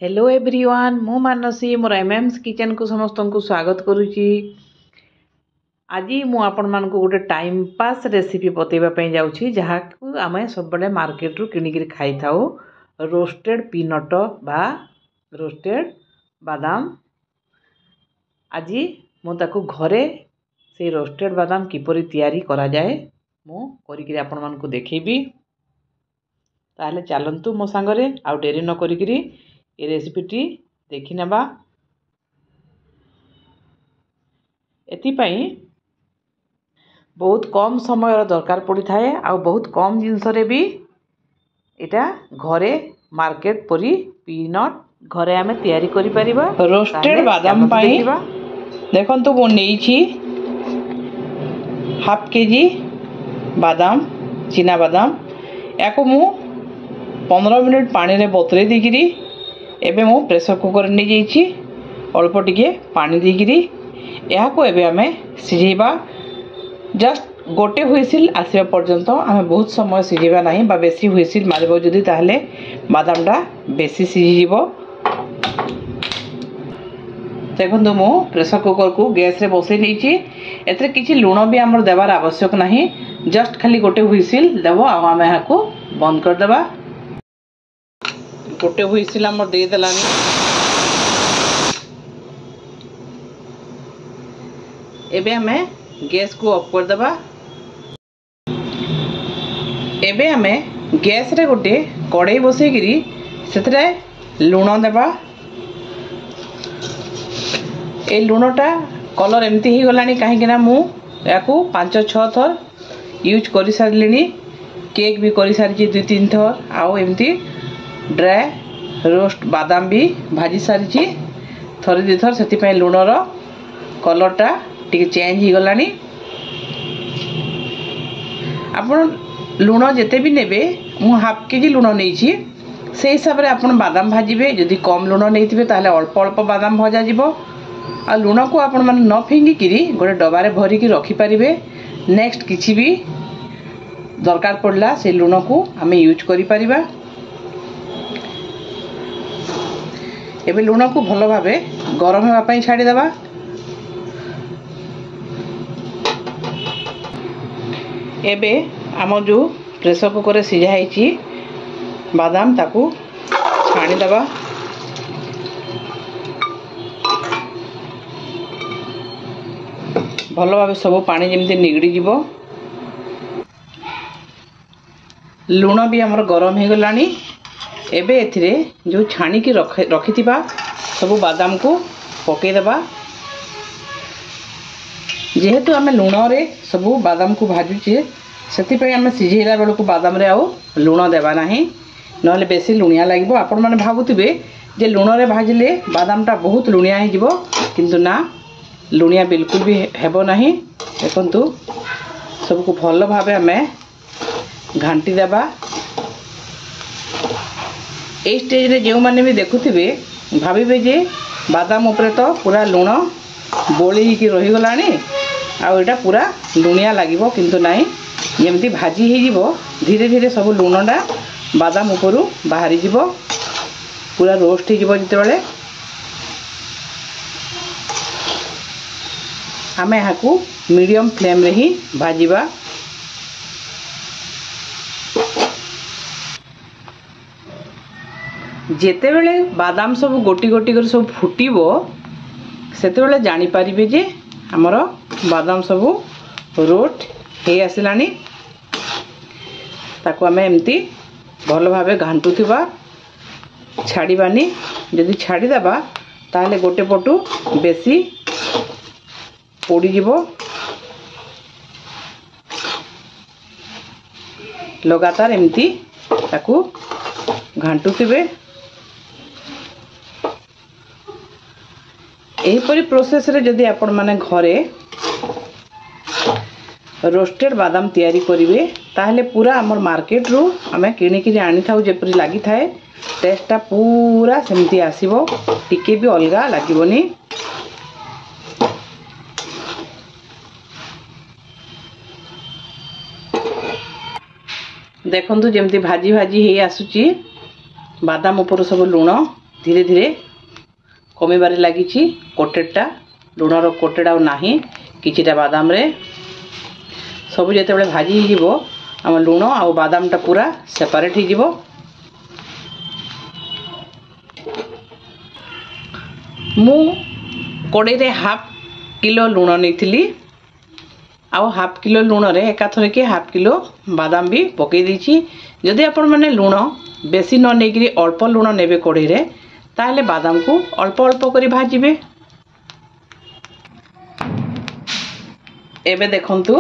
Hello everyone मु मानसी मोर एमएम्स kitchen को समस्त को स्वागत करुच्ची। आज मु आपण मान को गोटे टाइम पास रेसिपी बतैवाई जाऊँगी जहाँ आम सब मार्केट रू किणिक खाई था रोस्टेड पीनट बा रोस्टेड बादाम। आज मुझे घरे से रोस्टेड बादाम किपरि तैयारी करा जाए मु करिकरी आपण मान को देखेबी। ताहले चलंतु मो सांगरे आउ डेरी न करिकरी ये रेसिपीटी देखि नेबा। एथिपाई बहुत कम समय दरकार पड़ी थाए आ बहुत कम जिनस रे भी इटा घरे मार्केट परी पीनट घरे आमे तैयारी करि परिबा। रोस्टेड बादाम पाई देखंतु मो नेइछि हाफ केजी बादाम चीना बादाम याको मु 15 मिनिट पानी रे बतरे दिगिरी एबे मो प्रेशर कुकर नहीं जाइछि अल्प टिके पानी देकिरी या को एबे आमे सिझेबा। जस्ट गोटे हुइसिल आसीबा पर्यंत आमे बहुत समय सिझेबा नाही बा बेसी हुइसिल मारबो जदी ताहले बादामटा बेसी सिझी जिवो। देखंतु मो प्रेशर कुकर को गैस रे बसै लेछि। एतरे किछि लूण भी हमर देबार आवश्यक नाही, जस्ट खाली गोटे हुइसिल देबो आ आमे हाको बंद कर देबा। गोटे हुइसिल हमर दे देलानी। एबे हमें गैस को ऑफ कर देबा। एबे हमें गैस रे गोटे कढ़ाई बसै गिरी सेतरे लूण देबा। ए लूणटा कलर एमती ही गलानी काहे ना मु याकू 5-6 थर यूज करि सारलिनी। केक भी करि सारिछि 2-3 थर आउ एमती ड्राई रोस्ट बादाम भी भाजी सारी थरे 2 थर से लुणर कलरटा टी चेंज हो गलानी। आपण लुण जिते भी नेबे मु हाफ केजी लुण नहीं से हिसाब से आपण बादाम भाजिबे। जदि कम लुण नहीं ताहले अल्प अल्प बादाम भजा जिवो। आ लुण को आपण माने न फिंगिकी गोटे डबारे भरिकी रखिपारे। नेक्स्ट किछि भी दरकार पड़ला से लुण को आमे यूज करि परिबा। एबे लुण को भल भावे गरम होगा छाड़ी देबा। एबे आम जो प्रेशर कुकर सिझा है बादाम ताकू छाणी देबा। भल भावे सब पानी जमती निगड़ी जीवो। लुण भी हमर गरम हो गलानी। एबे एथिरे जो छाणी की रखिथिबा सब बादाम को पके देबा। जेहेतु आमे लुण रे सब बादाम को भाजुचे सेति पय आमे सिझेला बेल को बादाम रे आउ लुण देबा नाही, नहले बेसी लुणिया लागबो। आपण माने भाबुथिबे जे लुण रे भाजिले बादामटा बहुत लुणिया हे जिवो, किंतु ना लुणिया बिल्कुल भी हेबो नाही। देखंतु सब को भल भाबे आमे घांटी देबा। ए स्टेज रे जो माने भी देखुथिबे भाबिबे जे बादाम ऊपर तो पूरा लुण बोली की रही गलानी आ एटा पूरा लुणिया लागिबो, किंतु नाही जेमती भाजी हे जिवो धीरे धीरे सब लुणडा बादाम ऊपर बाहरी जिवो, पूरा रोस्ट हे जिवो। जितेबेले आमे हाकू मीडियम फ्लेम रे ही भाजीबा। जेते बेले बादाम सब गोटी गोटी कर सब फुटिबो सेते बेले जानी परिबे जे हमर बादाम सब रोस्ट हे आसिलानी। ताको आमे एमती भल भावे घांटुथिबा, छाड़ीबानी। जदि छाड़ी देबा ताहले गोटे पटु बेसी पोड़ी जीवो। लगातार एमती ताको घांटुथिबे। एहीपरी प्रोसेस रे जदि आपण माने घरे रोस्टेड बादाम तैयारी करिवे ताहले पूरा हमर मार्केट रू आमे किणिकी आनी थाउ जेपरी लागि थाए टेस्टटा पूरा सेमती आसीबो, टिके भी अलगा लागिबोनी। देखंतु जेमती भाजी भाजी हे आसुची बादाम ऊपर सब लुण धीरे धीरे कमिबारे लागिछि कोटेडटा लुणर कोटेड आ नाही किछिटा बादाम रे सब जेतेबेले भाजी हिजिबो आम लुण आ बादामटा पूरा सेपरेट हिजिबो। मु कड़े रे हाफ किलो लुण नैथिली आउ हाफ किलो लुण रे एकाथरे के हाफ किलो बादाम भी पकई देछि। जदि आपण माने लुण बेसी न नेकरी अल्प लुण नेबे कड़े रे ताहले बादाम को अल्प अल्प करी भाजिबे। एबे देखंतु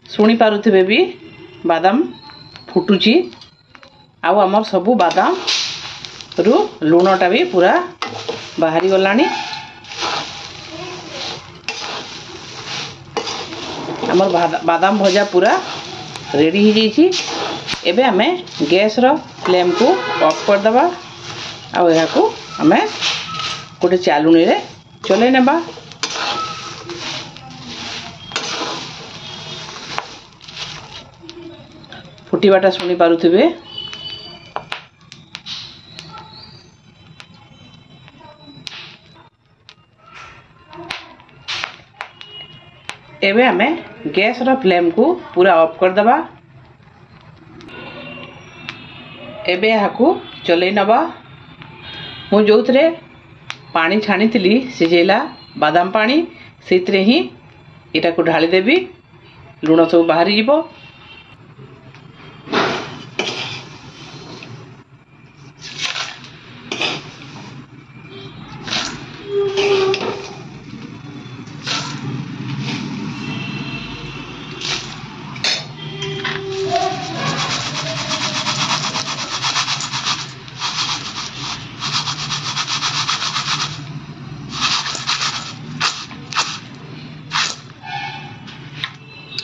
सुनी पारुथिबे भी बादाम फुटुची आउ हमर सबु बादाम रु लुणटा भी पूरा बाहरी गलानी। हमर बादाम भजा पूरा रेडी हो जाइछि। एबे हमें गैस रो फ्लेम को ऑफ कर दबा आ एहा को हमें गोटे चालुनी रे चले नेबा। फुटीबाटा सुनी पारुथिबे। एबे हमें गैस रो फ्लेम को पूरा ऑफ कर दबा। एबे याकू चले नबा। मु जोथरे पानी छाणी सिझेला बादाम पानी सेतरे ही एटा को ढाली देबी। लुण सब बाहरी जीवो।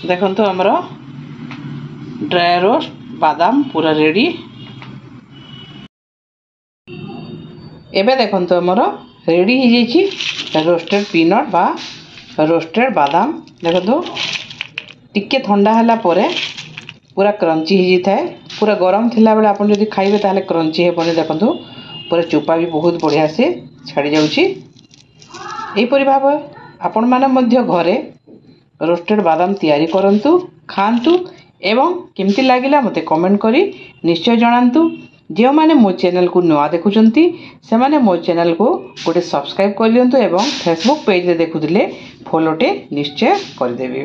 देखो तो हमरो ड्राई रोस्ट बादाम पूरा रेडी। एबे देखो तो हमरो रेडी हो जाइछि रोस्टेड पीनट बा रोस्टेड बादाम। देखो तो टिके ठंडा हला परे पूरा क्रंची हो जाए। पूरा गरम थिला बेले आपण जदि खाइबे ताले क्रंची हेबनी। देखो तो पूरा चोपा भी बहुत बढ़िया से छाड़ी जाउछि। एही परि भाबे आपण माने मध्य घरे रोस्टेड बादाम तैयारी करंतु खांतु एवं केमती लागिला मते कमेंट करी निश्चय जणांतु। जो माने मो चैनल को नुआ देखुचंती से माने मो चैनल को गोटे सब्सक्राइब कर लियंतु एवं फेसबुक पेज रे देखुदिले फॉलोटे निश्चय कर देबे।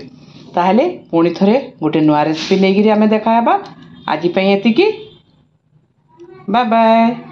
ताहले पुणी थरे गोटे नुआ रेसिपी नेगिरी आमे देखा हेबा। आजि पई एतिकी। Bye bye.